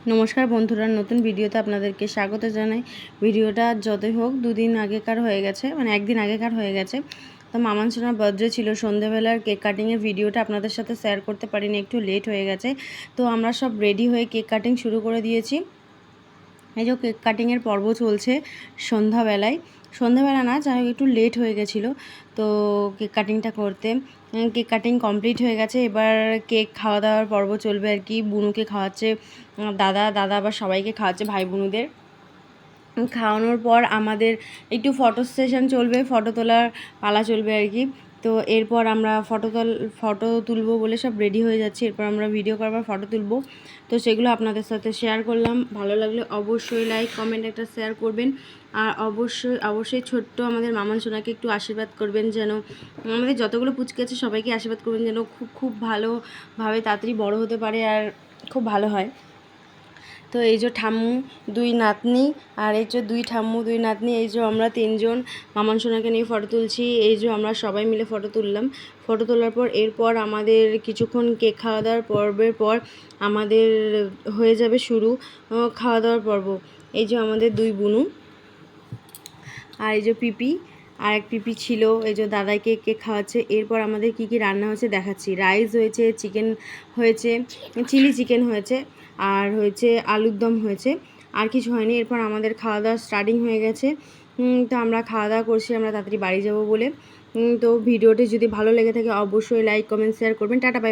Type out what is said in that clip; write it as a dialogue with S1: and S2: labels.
S1: নমস্কার বন্ধুরা, নতুন ভিডিওতে আপনাদেরকে স্বাগত জানাই। ভিডিওটা যতই হোক দুদিন আগেকার হয়ে গেছে, মানে একদিন আগেকার হয়ে গেছে। তো মামান সোনার বার্থডে ছিল, সন্ধ্যেবেলার কেক কাটিংয়ের ভিডিওটা আপনাদের সাথে শেয়ার করতে পারিনি, একটু লেট হয়ে গেছে। তো আমরা সব রেডি হয়ে কেক কাটিং শুরু করে দিয়েছি। এই যে কেক কাটিংয়ের পর্ব চলছে সন্ধ্যাবেলা না, যাই হোক একটু লেট হয়ে গেছিলো তো কেক কাটিংটা করতে। কেক কাটিং কমপ্লিট হয়ে গেছে, এবার কেক খাওয়া দাওয়ার পর্ব চলবে আর কি। বুনুকে খাওয়াচ্ছে দাদা আবার সবাইকে খাওয়াচ্ছে, ভাই বোনুদের খাওয়ানোর পর আমাদের একটু ফটো সেশন চলবে, ফটো তোলার পালা চলবে আর কি। তো এরপর আমরা ফটো তুলবো বলে সব রেডি হয়ে যাচ্ছি। এরপর আমরা ভিডিও করবার ফটো তুলবো, তো সেগুলো আপনাদের সাথে শেয়ার করলাম। ভালো লাগলে অবশ্যই লাইক কমেন্ট একটা শেয়ার করবেন। আর অবশ্যই ছোট্ট আমাদের মামান সোনাকে একটু আশীর্বাদ করবেন, যেন আমাদের যতগুলো পুচকে আছে সবাইকে আশীর্বাদ করবেন, যেন খুব ভালোভাবে তাড়াতাড়ি বড় হতে পারে আর খুব ভালো হয়। তো এই যে ঠাম্মু দুই নাতনি, আর এই যে দুই ঠাম্মু দুই নাতনি, এই যে আমরা তিনজন মামান সোনাকে নিয়ে ফটো তুলছি। এই যে আমরা সবাই মিলে ফটো তুললাম। ফটো তোলার পর এরপর আমাদের কিছুক্ষণ কেক খাওয়া দাওয়ার পর্বের পর আমাদের হয়ে যাবে শুরু খাওয়া দাওয়ার পর্ব। এই যে আমাদের দুই বুনু আর এই যে পিপি আর এক পিপি ছিল, এই যে দাদাকে কেক খাওয়াচ্ছে। এরপর আমাদের কি কি রান্না হয়েছে দেখাচ্ছি। রাইস হয়েছে, চিকেন হয়েছে, চিলি চিকেন হয়েছে, আর হয়েছে আলুর দম হয়েছে, আর কিছু হয়নি। এরপর আমাদের খাওয়া দাওয়া স্টার্টিং হয়ে গেছে। তো আমরা খাওয়া দাওয়া করছি, আমরা তাড়াতাড়ি বাড়ি যাব বলে। তো ভিডিওটি যদি ভালো লেগে থাকে অবশ্যই লাইক কমেন্ট শেয়ার করবেন। Tata bye bye.